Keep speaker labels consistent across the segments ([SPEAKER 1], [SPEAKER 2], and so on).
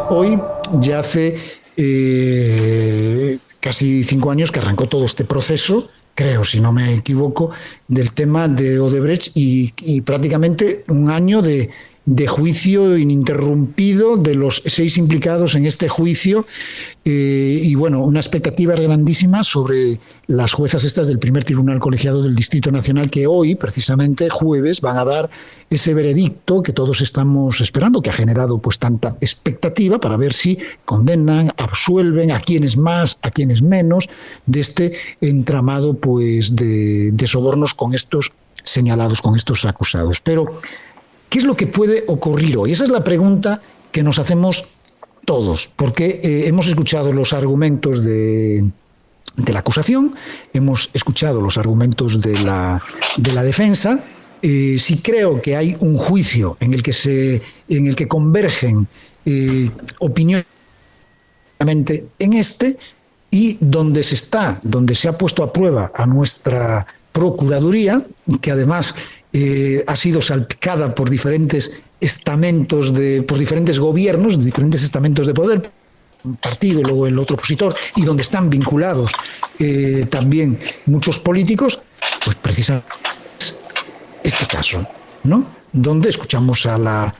[SPEAKER 1] hoy ya hace casi 5 años que arrancó todo este proceso, creo, si no me equivoco, del tema de Odebrecht y prácticamente un año de juicio ininterrumpido de los 6 implicados en este juicio y bueno, una expectativa grandísima sobre las juezas estas del primer tribunal colegiado del Distrito Nacional que hoy, precisamente jueves, van a dar ese veredicto que todos estamos esperando, que ha generado pues tanta expectativa para ver si condenan, absuelven a quienes más, a quienes menos de este entramado pues de sobornos con estos señalados, con estos acusados. Pero ¿qué es lo que puede ocurrir hoy? Esa es la pregunta que nos hacemos todos, porque hemos escuchado los argumentos de la acusación, hemos escuchado los argumentos de la defensa. Sí creo que hay un juicio en el que convergen opiniones en este y donde se ha puesto a prueba a nuestra Procuraduría, que además ha sido salpicada por diferentes estamentos, por diferentes gobiernos, diferentes estamentos de poder, un partido y luego el otro opositor, y donde están vinculados también muchos políticos, pues precisamente este caso, ¿no? Donde escuchamos a la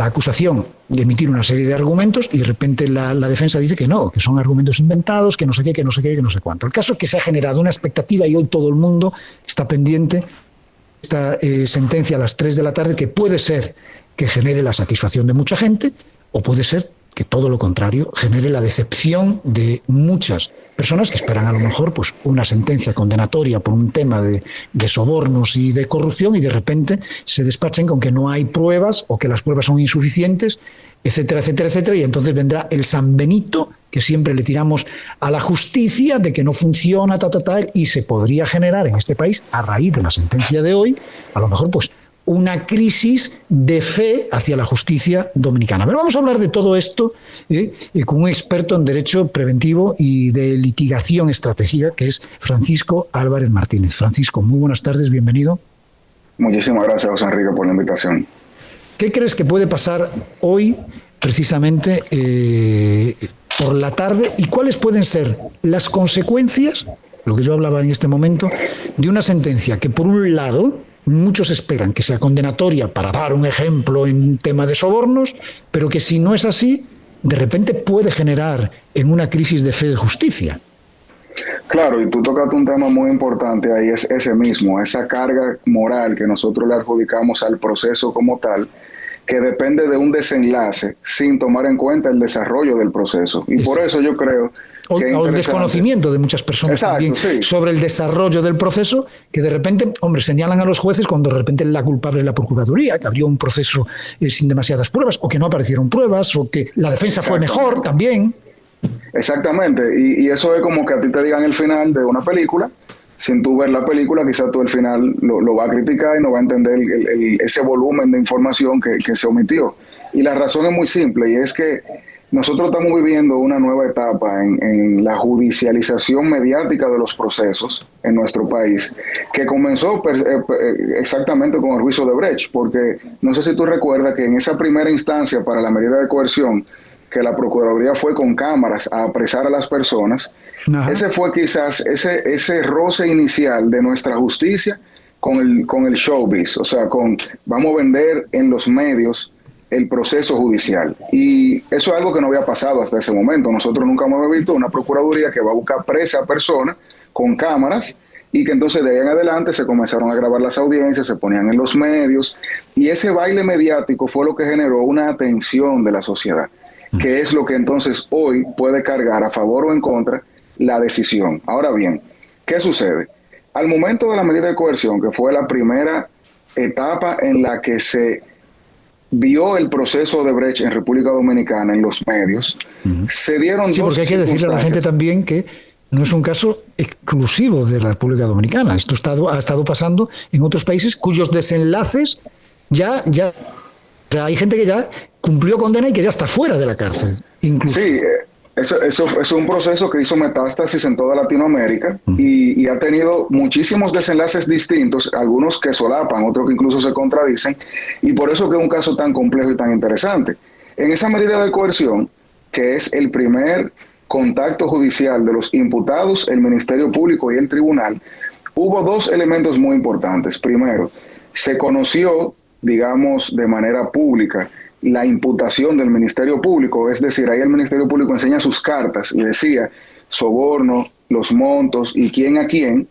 [SPEAKER 1] acusación de emitir una serie de argumentos y de repente la defensa dice que no, que son argumentos inventados, que no sé qué, que no sé qué, que no sé cuánto. El caso es que se ha generado una expectativa y hoy todo el mundo está pendiente esta sentencia a las 3 de la tarde, que puede ser que genere la satisfacción de mucha gente o puede ser que todo lo contrario genere la decepción de muchas personas que esperan a lo mejor pues una sentencia condenatoria por un tema de sobornos y de corrupción y de repente se despachen con que no hay pruebas o que las pruebas son insuficientes, etcétera, etcétera, etcétera, y entonces vendrá el San Benito que siempre le tiramos a la justicia de que no funciona, y se podría generar en este país, a raíz de la sentencia de hoy, a lo mejor pues una crisis de fe hacia la justicia dominicana. Pero vamos a hablar de todo esto con un experto en derecho preventivo y de litigación estratégica, que es Francisco Álvarez Martínez. Francisco, muy buenas tardes, bienvenido.
[SPEAKER 2] Muchísimas gracias, José Enrique, por la invitación.
[SPEAKER 1] ¿Qué crees que puede pasar hoy, precisamente, por la tarde, y cuáles pueden ser las consecuencias, lo que yo hablaba en este momento, de una sentencia que, por un lado, muchos esperan que sea condenatoria para dar un ejemplo en un tema de sobornos, pero que si no es así, de repente puede generar en una crisis de fe de justicia?
[SPEAKER 2] Claro, y tú tocaste un tema muy importante ahí, es ese mismo, esa carga moral que nosotros le adjudicamos al proceso como tal, que depende de un desenlace sin tomar en cuenta el desarrollo del proceso. Y por eso yo creo
[SPEAKER 1] o el desconocimiento de muchas personas. Exacto, también sí, sobre el desarrollo del proceso, que de repente, hombre, señalan a los jueces cuando de repente la culpable es la Procuraduría, que abrió un proceso sin demasiadas pruebas, o que no aparecieron pruebas, o que la defensa fue mejor también.
[SPEAKER 2] Exactamente, y eso es como que a ti te digan el final de una película, sin tú ver la película, quizás tú al final lo va a criticar y no va a entender ese volumen de información que se omitió. Y la razón es muy simple, y es que nosotros estamos viviendo una nueva etapa en la judicialización mediática de los procesos en nuestro país, que comenzó exactamente con el juicio de Odebrecht, porque no sé si tú recuerdas que en esa primera instancia para la medida de coerción, que la Procuraduría fue con cámaras a apresar a las personas, ajá, ese fue quizás ese roce inicial de nuestra justicia con el showbiz, o sea, vamos a vender en los medios el proceso judicial. Y eso es algo que no había pasado hasta ese momento. Nosotros nunca hemos visto una Procuraduría que va a buscar presa a personas con cámaras y que entonces de ahí en adelante se comenzaron a grabar las audiencias, se ponían en los medios y ese baile mediático fue lo que generó una atención de la sociedad, que es lo que entonces hoy puede cargar a favor o en contra la decisión. Ahora bien, ¿qué sucede? Al momento de la medida de coerción, que fue la primera etapa en la que se vio el proceso de Odebrecht en República Dominicana en los medios, se dieron
[SPEAKER 1] sí, porque hay que decirle a la gente también que no es un caso exclusivo de la República Dominicana. Esto ha estado pasando en otros países cuyos desenlaces ya hay gente que ya cumplió condena y que ya está fuera de la cárcel. Incluso.
[SPEAKER 2] Sí, eso es un proceso que hizo metástasis en toda Latinoamérica y ha tenido muchísimos desenlaces distintos, algunos que solapan, otros que incluso se contradicen, y por eso que es un caso tan complejo y tan interesante. En esa medida de coerción, que es el primer contacto judicial de los imputados, el Ministerio Público y el tribunal, hubo dos elementos muy importantes. Primero, se conoció, digamos, de manera pública la imputación del Ministerio Público, es decir, ahí el Ministerio Público enseña sus cartas y decía soborno, los montos y quién a quién,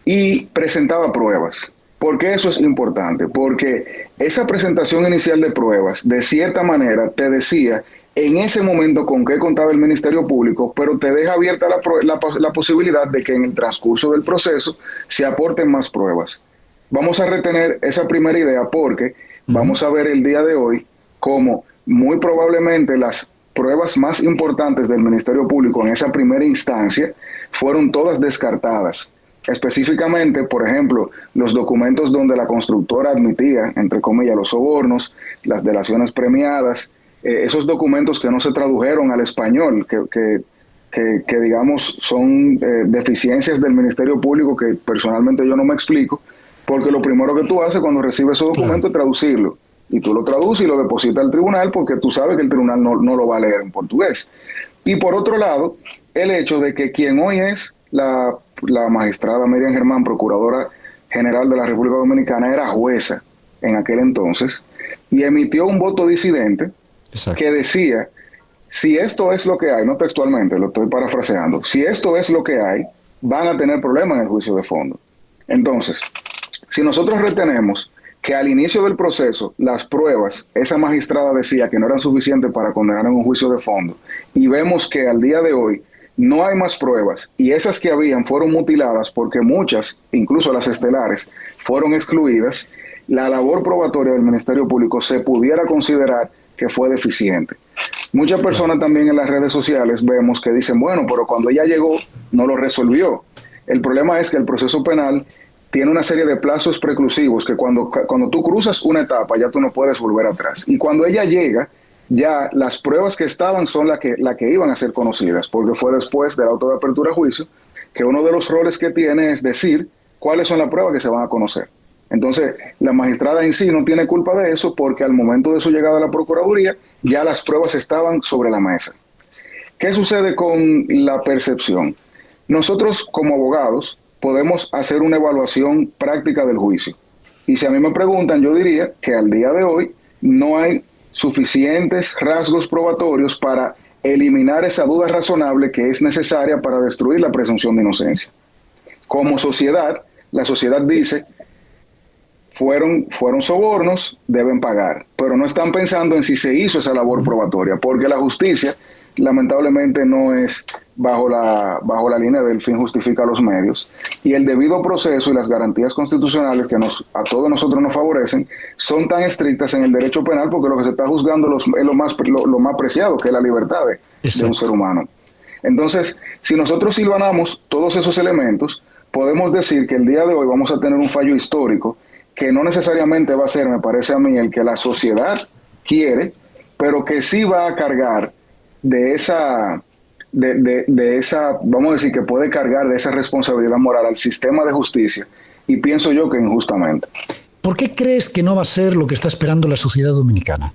[SPEAKER 2] y presentaba pruebas. ¿Por qué eso es importante? Porque esa presentación inicial de pruebas, de cierta manera, te decía en ese momento con qué contaba el Ministerio Público, pero te deja abierta la posibilidad de que en el transcurso del proceso se aporten más pruebas. Vamos a retener esa primera idea porque vamos a ver el día de hoy cómo muy probablemente las pruebas más importantes del Ministerio Público en esa primera instancia fueron todas descartadas. Específicamente, por ejemplo, los documentos donde la constructora admitía, entre comillas, los sobornos, las delaciones premiadas, esos documentos que no se tradujeron al español, que digamos son deficiencias del Ministerio Público que personalmente yo no me explico, porque lo primero que tú haces cuando recibes esos documentos es traducirlo. Y tú lo traduces y lo depositas al tribunal porque tú sabes que el tribunal no lo va a leer en portugués. Y por otro lado, el hecho de que quien hoy es la magistrada Miriam Germán, Procuradora General de la República Dominicana, era jueza en aquel entonces y emitió un voto disidente. Exacto. Que decía, si esto es lo que hay, no textualmente, lo estoy parafraseando, si esto es lo que hay, van a tener problemas en el juicio de fondo. Entonces, si nosotros retenemos que al inicio del proceso las pruebas, esa magistrada decía que no eran suficientes para condenar en un juicio de fondo, y vemos que al día de hoy no hay más pruebas, y esas que habían fueron mutiladas porque muchas, incluso las estelares, fueron excluidas, la labor probatoria del Ministerio Público se pudiera considerar que fue deficiente. Muchas personas también en las redes sociales vemos que dicen, bueno, pero cuando ella llegó no lo resolvió. El problema es que el proceso penal tiene una serie de plazos preclusivos que cuando tú cruzas una etapa ya tú no puedes volver atrás. Y cuando ella llega, ya las pruebas que estaban son las que iban a ser conocidas, porque fue después del auto de apertura a juicio que uno de los roles que tiene es decir cuáles son las pruebas que se van a conocer. Entonces, la magistrada en sí no tiene culpa de eso porque al momento de su llegada a la Procuraduría ya las pruebas estaban sobre la mesa. ¿Qué sucede con la percepción? Nosotros como abogados podemos hacer una evaluación práctica del juicio. Y si a mí me preguntan, yo diría que al día de hoy no hay suficientes rasgos probatorios para eliminar esa duda razonable que es necesaria para destruir la presunción de inocencia. Como sociedad, la sociedad dice, fueron sobornos, deben pagar, pero no están pensando en si se hizo esa labor probatoria, porque la justicia lamentablemente no es bajo la línea del fin justifica los medios, y el debido proceso y las garantías constitucionales que a todos nosotros nos favorecen son tan estrictas en el derecho penal porque lo que se está juzgando es lo más preciado, que es la libertad de un ser humano. Entonces, si nosotros hilvanamos todos esos elementos, podemos decir que el día de hoy vamos a tener un fallo histórico que no necesariamente va a ser, me parece a mí, el que la sociedad quiere, pero que sí va a cargar de esa, vamos a decir, que puede cargar de esa responsabilidad moral al sistema de justicia, y pienso yo que injustamente.
[SPEAKER 1] ¿Por qué crees que no va a ser lo que está esperando la sociedad dominicana?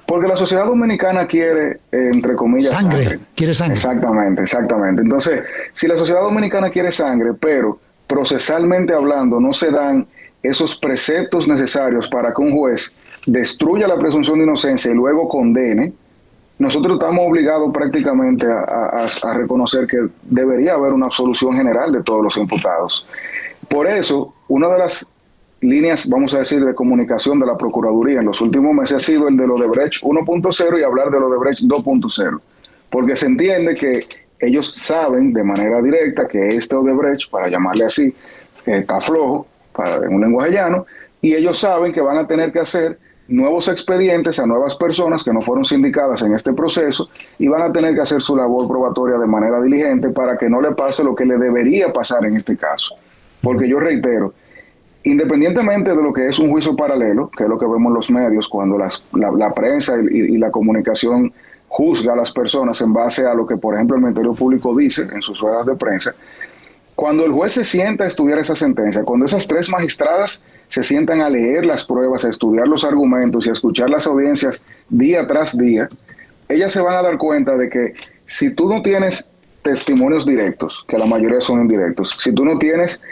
[SPEAKER 2] Porque la sociedad dominicana quiere, entre comillas, sangre.
[SPEAKER 1] Quiere sangre.
[SPEAKER 2] Exactamente. Entonces, si la sociedad dominicana quiere sangre, pero procesalmente hablando no se dan esos preceptos necesarios para que un juez destruya la presunción de inocencia y luego condene, nosotros estamos obligados prácticamente a reconocer que debería haber una absolución general de todos los imputados. Por eso, una de las líneas, vamos a decir, de comunicación de la Procuraduría en los últimos meses ha sido el de Odebrecht 1.0 y hablar de Odebrecht 2.0, porque se entiende que ellos saben de manera directa que este Odebrecht, para llamarle así, está flojo, en un lenguaje llano, y ellos saben que van a tener que hacer nuevos expedientes a nuevas personas que no fueron sindicadas en este proceso y van a tener que hacer su labor probatoria de manera diligente para que no le pase lo que le debería pasar en este caso. Porque yo reitero, independientemente de lo que es un juicio paralelo, que es lo que vemos en los medios cuando la prensa y la comunicación juzga a las personas en base a lo que, por ejemplo, el Ministerio Público dice en sus ruedas de prensa, cuando el juez se sienta a estudiar esa sentencia, cuando esas tres magistradas se sientan a leer las pruebas, a estudiar los argumentos y a escuchar las audiencias día tras día, ellas se van a dar cuenta de que si tú no tienes testimonios directos, que la mayoría son indirectos, si tú no tienes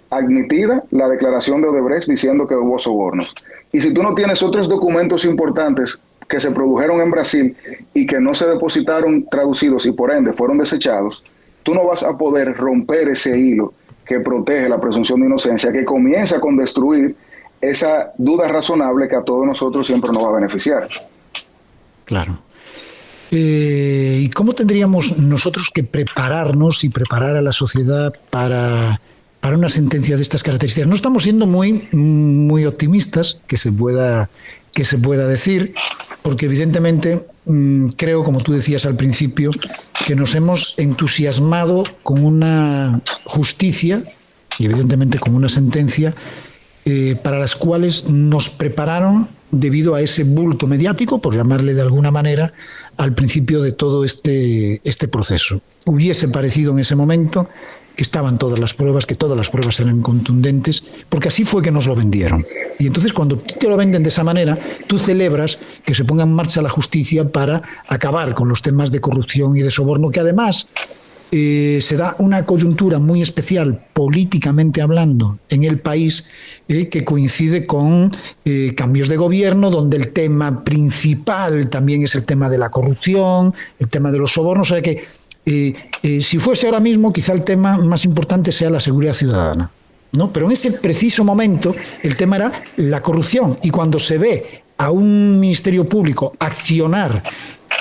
[SPEAKER 2] admitida la declaración de Odebrecht diciendo que hubo sobornos, y si tú no tienes otros documentos importantes que se produjeron en Brasil y que no se depositaron traducidos y por ende fueron desechados, tú no vas a poder romper ese hilo que protege la presunción de inocencia, que comienza con destruir esa duda razonable que a todos nosotros siempre nos va a beneficiar.
[SPEAKER 1] Claro. ¿Y cómo tendríamos nosotros que prepararnos y preparar a la sociedad para una sentencia de estas características? No estamos siendo muy optimistas, que se pueda decir, porque evidentemente creo, como tú decías al principio, que nos hemos entusiasmado con una justicia y evidentemente con una sentencia para las cuales nos prepararon debido a ese bulto mediático, por llamarle de alguna manera, al principio de todo este proceso. Hubiese parecido en ese momento que estaban todas las pruebas, que todas las pruebas eran contundentes, porque así fue que nos lo vendieron. Y entonces cuando te lo venden de esa manera, tú celebras que se ponga en marcha la justicia para acabar con los temas de corrupción y de soborno, que además se da una coyuntura muy especial, políticamente hablando, en el país, que coincide con cambios de gobierno, donde el tema principal también es el tema de la corrupción, el tema de los sobornos. O sea que si fuese ahora mismo, quizá el tema más importante sea la seguridad ciudadana, ¿no? Pero en ese preciso momento el tema era la corrupción, y cuando se ve a un ministerio público accionar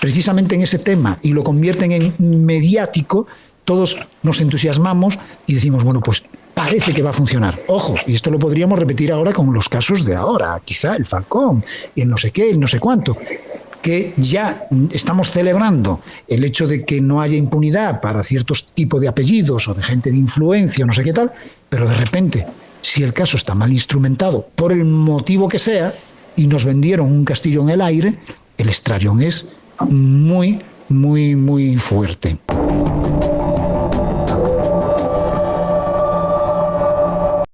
[SPEAKER 1] precisamente en ese tema y lo convierten en mediático, todos nos entusiasmamos y decimos, bueno, pues parece que va a funcionar. Ojo, y esto lo podríamos repetir ahora con los casos de ahora, quizá el Falcón, y el no sé qué, el no sé cuánto, que ya estamos celebrando el hecho de que no haya impunidad para ciertos tipos de apellidos o de gente de influencia, no sé qué tal, pero de repente, si el caso está mal instrumentado, por el motivo que sea, y nos vendieron un castillo en el aire, el estrellón es muy, muy, muy fuerte.